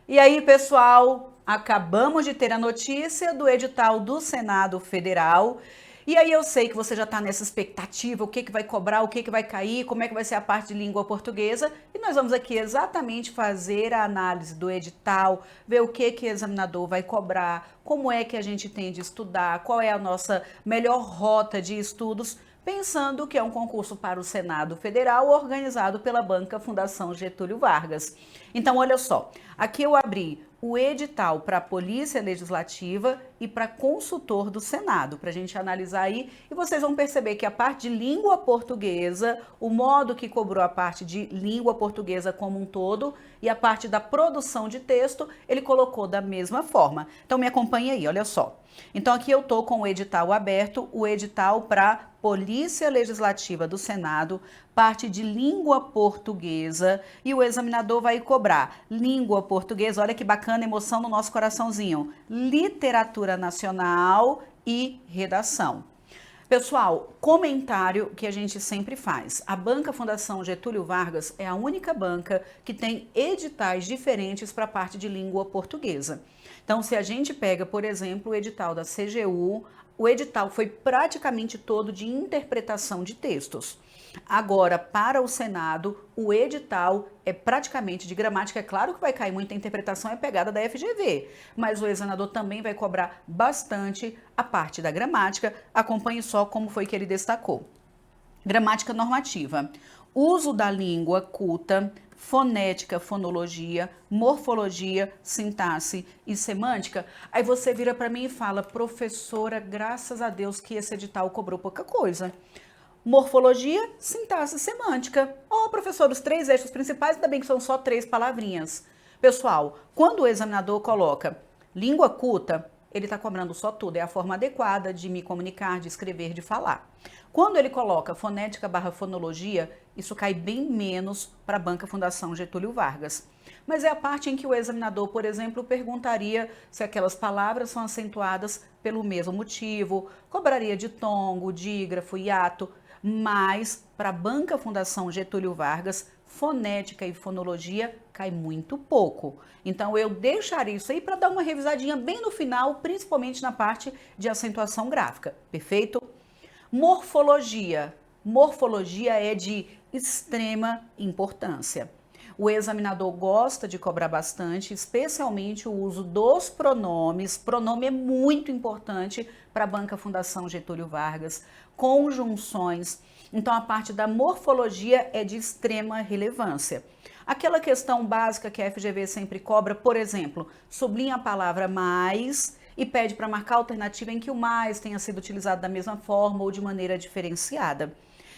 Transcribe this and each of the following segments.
E aí, pessoal, acabamos de ter a notícia do edital do Senado Federal. E aí eu sei que você já está nessa expectativa, o que vai cobrar, o que vai cair, como é que vai ser a parte de língua portuguesa. E nós vamos aqui exatamente fazer a análise do edital, ver o que o examinador vai cobrar, como é que a gente tem de estudar, qual é a nossa melhor rota de estudos, pensando que é um concurso para o Senado Federal organizado pela Banca Fundação Getúlio Vargas. Então, olha só, aqui eu abri o edital para a Polícia Legislativa e para consultor do Senado, para a gente analisar aí, e vocês vão perceber que a parte de língua portuguesa, o modo que cobrou a parte de língua portuguesa como um todo e a parte da produção de texto, ele colocou da mesma forma. Então me acompanhe aí, olha só. Então aqui eu tô com o edital aberto, o edital para Polícia Legislativa do Senado, parte de língua portuguesa, e o examinador vai cobrar língua portuguesa, olha que bacana, emoção no nosso coraçãozinho, literatura nacional e redação. Pessoal, comentário que a gente sempre faz. A Banca Fundação Getúlio Vargas é a única banca que tem editais diferentes para a parte de língua portuguesa. Então, se a gente pega, por exemplo, o edital da CGU, o edital foi praticamente todo de interpretação de textos. Agora, para o Senado, o edital é praticamente de gramática. É claro que vai cair muita interpretação, é pegada da FGV, mas o examinador também vai cobrar bastante a parte da gramática. Acompanhe só como foi que ele destacou. Gramática normativa. Uso da língua culta, fonética, fonologia, morfologia, sintaxe e semântica. Aí você vira para mim e fala, professora, graças a Deus que esse edital cobrou pouca coisa. Morfologia, sintaxe, semântica. Ó, professor, os 3 eixos principais, ainda bem que são só 3 palavrinhas. Pessoal, quando o examinador coloca língua culta, ele está cobrando só tudo, é a forma adequada de me comunicar, de escrever, de falar. Quando ele coloca fonética / fonologia, isso cai bem menos para a Banca Fundação Getúlio Vargas. Mas é a parte em que o examinador, por exemplo, perguntaria se aquelas palavras são acentuadas pelo mesmo motivo, cobraria de tongo, dígrafo, hiato, mas para a Banca Fundação Getúlio Vargas, fonética e fonologia cai muito pouco. Então eu deixaria isso aí para dar uma revisadinha bem no final, principalmente na parte de acentuação gráfica, perfeito? Morfologia. Morfologia é de extrema importância. O examinador gosta de cobrar bastante, especialmente o uso dos pronomes. Pronome é muito importante para a Banca Fundação Getúlio Vargas. Conjunções. Então, a parte da morfologia é de extrema relevância. Aquela questão básica que a FGV sempre cobra, por exemplo, sublinha a palavra mais e pede para marcar a alternativa em que o mais tenha sido utilizado da mesma forma ou de maneira diferenciada.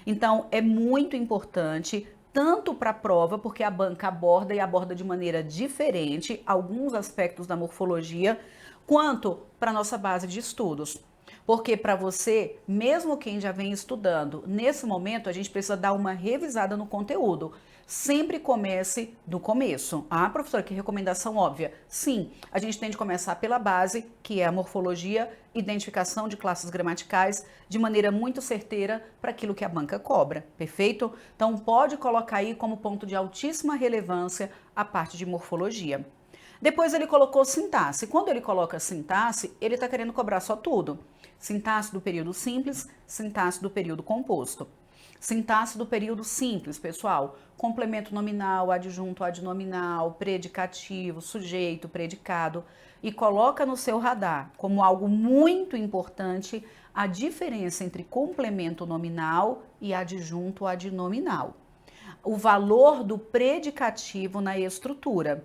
Então, é muito importante, tanto para a prova, porque a banca aborda e aborda de maneira diferente alguns aspectos da morfologia, quanto para a nossa base de estudos. Porque para você, mesmo quem já vem estudando, nesse momento a gente precisa dar uma revisada no conteúdo. Sempre comece do começo. Ah, professora, que recomendação óbvia. Sim, a gente tem de começar pela base, que é a morfologia, identificação de classes gramaticais, de maneira muito certeira para aquilo que a banca cobra, perfeito? Então pode colocar aí como ponto de altíssima relevância a parte de morfologia. Depois ele colocou sintaxe. Quando ele coloca sintaxe, ele está querendo cobrar só tudo. Sintaxe do período simples, sintaxe do período composto. Sintaxe do período simples, pessoal. Complemento nominal, adjunto, adnominal, predicativo, sujeito, predicado. E coloca no seu radar como algo muito importante a diferença entre complemento nominal e adjunto adnominal. O valor do predicativo na estrutura.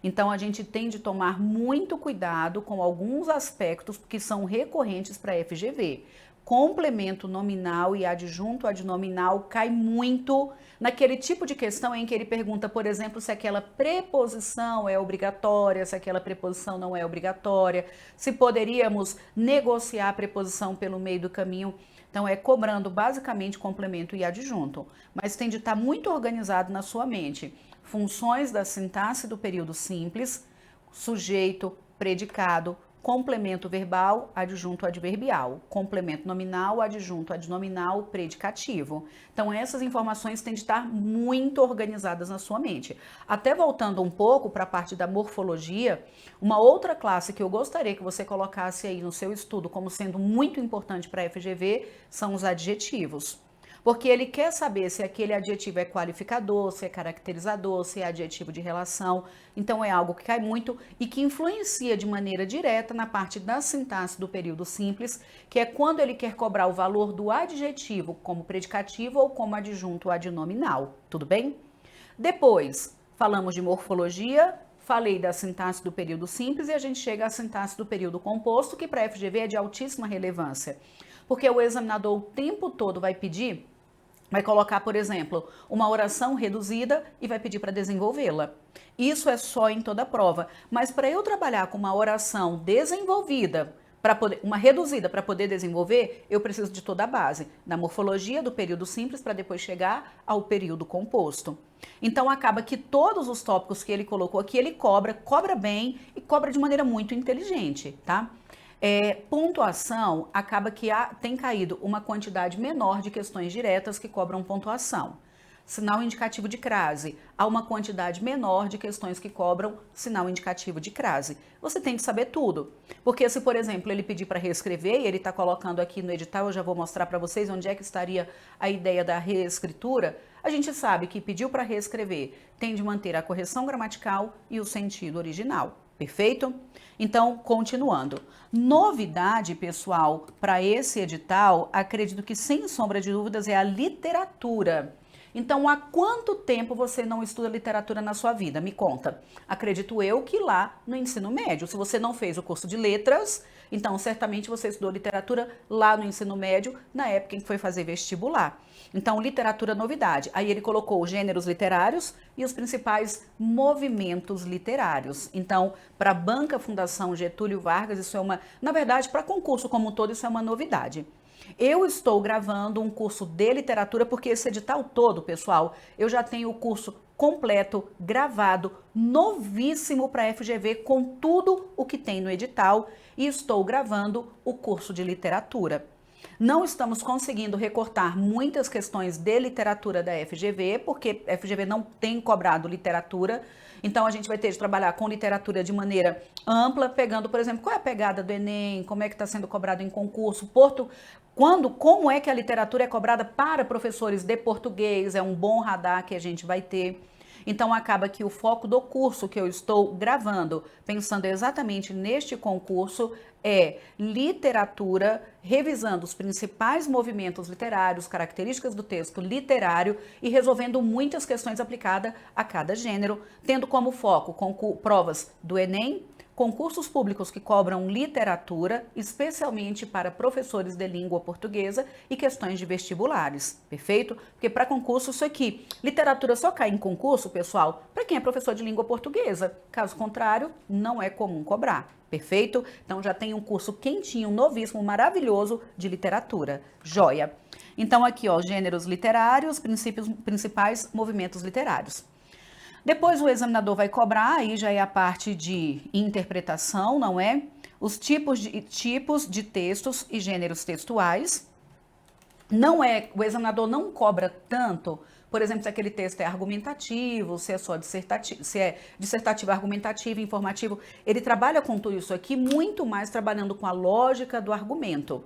Então, a gente tem de tomar muito cuidado com alguns aspectos que são recorrentes para a FGV. Complemento nominal e adjunto adnominal cai muito naquele tipo de questão em que ele pergunta, por exemplo, se aquela preposição é obrigatória, se aquela preposição não é obrigatória, se poderíamos negociar a preposição pelo meio do caminho. Então, é cobrando basicamente complemento e adjunto, mas tem de estar muito organizado na sua mente. Funções da sintaxe do período simples, sujeito, predicado, complemento verbal, adjunto adverbial, complemento nominal, adjunto adnominal, predicativo. Então essas informações têm de estar muito organizadas na sua mente. Até voltando um pouco para a parte da morfologia, uma outra classe que eu gostaria que você colocasse aí no seu estudo como sendo muito importante para a FGV são os adjetivos. Porque ele quer saber se aquele adjetivo é qualificador, se é caracterizador, se é adjetivo de relação. Então é algo que cai muito e que influencia de maneira direta na parte da sintaxe do período simples, que é quando ele quer cobrar o valor do adjetivo como predicativo ou como adjunto adnominal. Tudo bem? Depois, falamos de morfologia, falei da sintaxe do período simples e a gente chega à sintaxe do período composto, que para a FGV é de altíssima relevância. Porque o examinador o tempo todo vai colocar, por exemplo, uma oração reduzida e vai pedir para desenvolvê-la. Isso é só em toda a prova. Mas para eu trabalhar com uma oração desenvolvida, uma reduzida para poder desenvolver, eu preciso de toda a base, da morfologia do período simples para depois chegar ao período composto. Então acaba que todos os tópicos que ele colocou aqui, ele cobra bem e cobra de maneira muito inteligente, tá? Pontuação, acaba que tem caído uma quantidade menor de questões diretas que cobram pontuação. Sinal indicativo de crase, há uma quantidade menor de questões que cobram sinal indicativo de crase. Você tem que saber tudo, porque se, por exemplo, ele pedir para reescrever, e ele está colocando aqui no edital, eu já vou mostrar para vocês onde é que estaria a ideia da reescritura, a gente sabe que pediu para reescrever tem de manter a correção gramatical e o sentido original. Perfeito? Então, continuando. Novidade, pessoal, para esse edital, acredito que sem sombra de dúvidas é a literatura. Então, há quanto tempo você não estuda literatura na sua vida? Me conta. Acredito eu que lá no ensino médio. Se você não fez o curso de letras, então certamente você estudou literatura lá no ensino médio, na época em que foi fazer vestibular. Então, literatura novidade. Aí ele colocou os gêneros literários e os principais movimentos literários. Então, para a Banca Fundação Getúlio Vargas, isso é na verdade, para concurso como um todo, isso é uma novidade. Eu estou gravando um curso de literatura porque esse edital todo, pessoal, eu já tenho o curso completo, gravado, novíssimo para a FGV, com tudo o que tem no edital, e estou gravando o curso de literatura. Não estamos conseguindo recortar muitas questões de literatura da FGV, porque a FGV não tem cobrado literatura, então a gente vai ter de trabalhar com literatura de maneira ampla, pegando, por exemplo, qual é a pegada do Enem, como é que está sendo cobrado em concurso, como é que a literatura é cobrada para professores de português, é um bom radar que a gente vai ter. Então acaba que o foco do curso que eu estou gravando, pensando exatamente neste concurso, é literatura, revisando os principais movimentos literários, características do texto literário e resolvendo muitas questões aplicadas a cada gênero, tendo como foco provas do Enem, concursos públicos que cobram literatura, especialmente para professores de língua portuguesa e questões de vestibulares, perfeito? Porque para concurso isso aqui, literatura só cai em concurso, pessoal, para quem é professor de língua portuguesa. Caso contrário, não é comum cobrar, perfeito? Então já tem um curso quentinho, novíssimo, maravilhoso de literatura. Joia! Então aqui, ó, gêneros literários, principais movimentos literários. Depois o examinador vai cobrar, aí já é a parte de interpretação, não é? Os tipos de textos e gêneros textuais. O examinador não cobra tanto, por exemplo, se aquele texto é argumentativo, se é só dissertativo, se é dissertativo, argumentativo, informativo. Ele trabalha com tudo isso aqui, muito mais trabalhando com a lógica do argumento.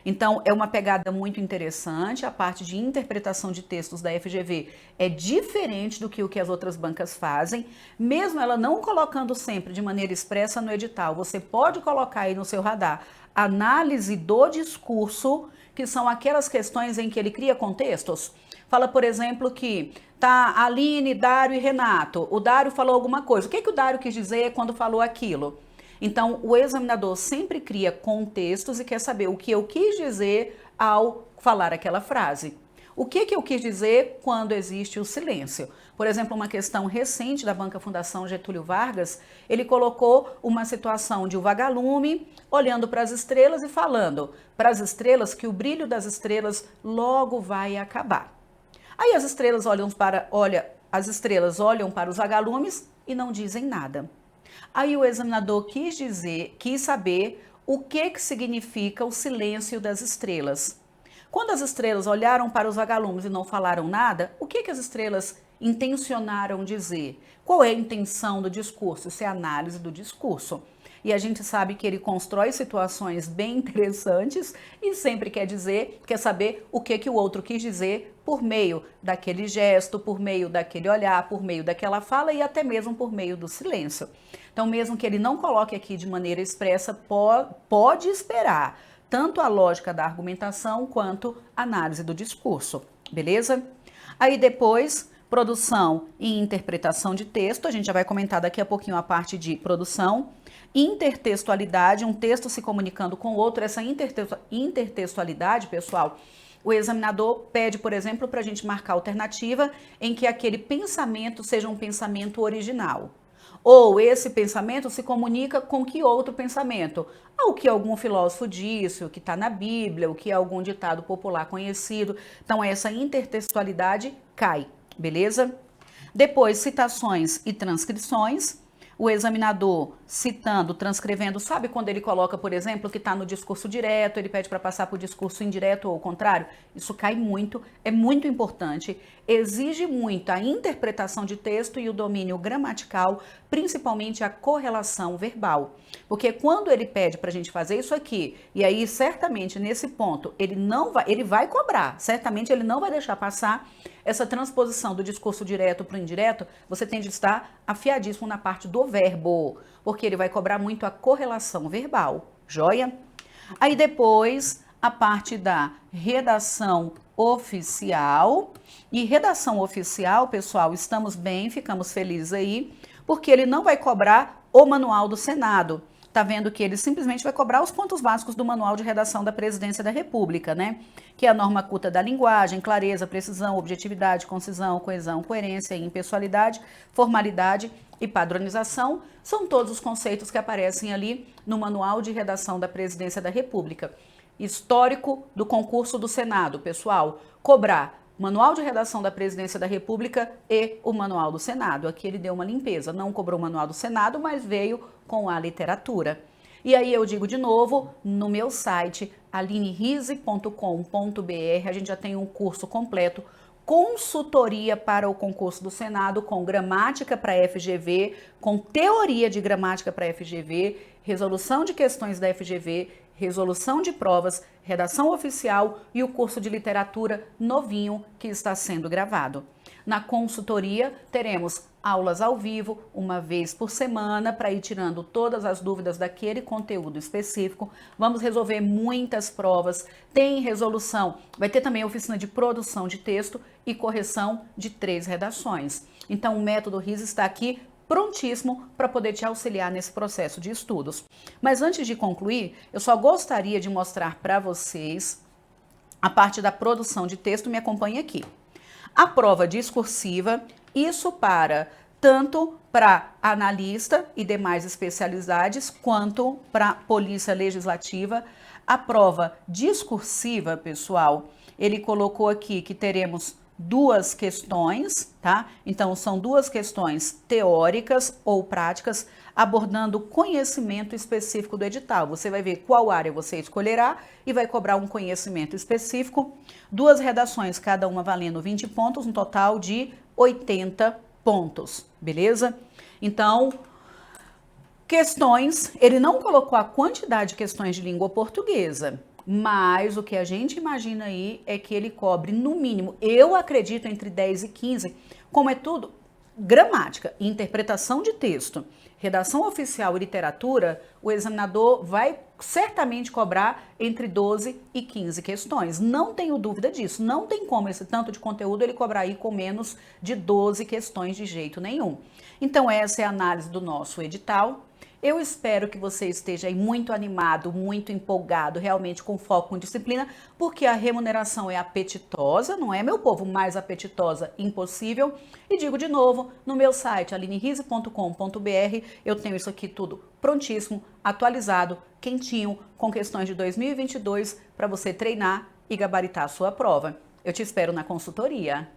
Então, é uma pegada muito interessante, a parte de interpretação de textos da FGV é diferente do que o que as outras bancas fazem, mesmo ela não colocando sempre de maneira expressa no edital, você pode colocar aí no seu radar análise do discurso, que são aquelas questões em que ele cria contextos. Fala, por exemplo, que tá Aline, Dário e Renato, o Dário falou alguma coisa, o que o Dário quis dizer quando falou aquilo? Então, o examinador sempre cria contextos e quer saber o que eu quis dizer ao falar aquela frase. O que eu quis dizer quando existe o silêncio? Por exemplo, uma questão recente da Banca Fundação Getúlio Vargas, ele colocou uma situação de um vagalume olhando para as estrelas e falando para as estrelas que o brilho das estrelas logo vai acabar. Aí as estrelas olham para os vagalumes e não dizem nada. Aí o examinador quis saber o que significa o silêncio das estrelas. Quando as estrelas olharam para os vagalumes e não falaram nada, o que as estrelas intencionaram dizer? Qual é a intenção do discurso? Isso é análise do discurso. E a gente sabe que ele constrói situações bem interessantes e sempre quer saber o que o outro quis dizer por meio daquele gesto, por meio daquele olhar, por meio daquela fala e até mesmo por meio do silêncio. Então, mesmo que ele não coloque aqui de maneira expressa, pode esperar tanto a lógica da argumentação quanto a análise do discurso, beleza? Aí depois, produção e interpretação de texto, a gente já vai comentar daqui a pouquinho a parte de produção. Intertextualidade, um texto se comunicando com o outro. Essa intertextualidade, pessoal, o examinador pede, por exemplo, para a gente marcar alternativa em que aquele pensamento seja um pensamento original. Ou esse pensamento se comunica com que outro pensamento? O que algum filósofo disse, o que está na Bíblia, o que algum ditado popular conhecido. Então, essa intertextualidade cai, beleza? Depois, citações e transcrições. O examinador citando, transcrevendo, sabe quando ele coloca, por exemplo, que está no discurso direto, ele pede para passar para o discurso indireto ou o contrário? Isso cai muito, é muito importante, exige muito a interpretação de texto e o domínio gramatical, principalmente a correlação verbal. Porque quando ele pede para a gente fazer isso aqui, e aí certamente nesse ponto ele vai cobrar, certamente ele não vai deixar passar essa transposição do discurso direto para o indireto, você tem de estar afiadíssimo na parte do verbo, porque ele vai cobrar muito a correlação verbal, joia? Aí depois, a parte da redação oficial. E redação oficial, pessoal, estamos bem, ficamos felizes aí, porque ele não vai cobrar o manual do Senado. Tá vendo que ele simplesmente vai cobrar os pontos básicos do Manual de Redação da Presidência da República, né? Que é a norma culta da linguagem, clareza, precisão, objetividade, concisão, coesão, coerência, impessoalidade, formalidade e padronização. São todos os conceitos que aparecem ali no Manual de Redação da Presidência da República. Histórico do concurso do Senado, pessoal. Cobrar Manual de Redação da Presidência da República e o Manual do Senado. Aqui ele deu uma limpeza, não cobrou o Manual do Senado, mas veio com a literatura. E aí eu digo de novo, no meu site, alinerise.com.br, a gente já tem um curso completo, consultoria para o concurso do Senado, com gramática para FGV, com teoria de gramática para FGV, resolução de questões da FGV, resolução de provas, redação oficial e o curso de literatura novinho que está sendo gravado. Na consultoria, teremos aulas ao vivo, uma vez por semana, para ir tirando todas as dúvidas daquele conteúdo específico. Vamos resolver muitas provas, tem resolução, vai ter também oficina de produção de texto e correção de 3 redações. Então, o método RIS está aqui prontíssimo para poder te auxiliar nesse processo de estudos. Mas antes de concluir, eu só gostaria de mostrar para vocês a parte da produção de texto. Me acompanhe aqui. A prova discursiva, isso tanto para analista e demais especialidades, quanto para polícia legislativa. A prova discursiva, pessoal, ele colocou aqui que teremos 2 questões, tá? Então, são 2 questões teóricas ou práticas, abordando o conhecimento específico do edital. Você vai ver qual área você escolherá e vai cobrar um conhecimento específico. 2 redações, cada uma valendo 20 pontos, um total de 80 pontos, beleza? Então, questões, ele não colocou a quantidade de questões de língua portuguesa, mas o que a gente imagina aí é que ele cobre, no mínimo, eu acredito, entre 10 e 15, como é tudo gramática, interpretação de texto, redação oficial e literatura, o examinador vai certamente cobrar entre 12 e 15 questões. Não tenho dúvida disso, não tem como esse tanto de conteúdo ele cobrar aí com menos de 12 questões de jeito nenhum. Então essa é a análise do nosso edital. Eu espero que você esteja aí muito animado, muito empolgado, realmente com foco, com disciplina, porque a remuneração é apetitosa, não é, meu povo? Mais apetitosa impossível. E digo de novo, no meu site, alinerise.com.br, eu tenho isso aqui tudo prontíssimo, atualizado, quentinho, com questões de 2022 para você treinar e gabaritar a sua prova. Eu te espero na consultoria.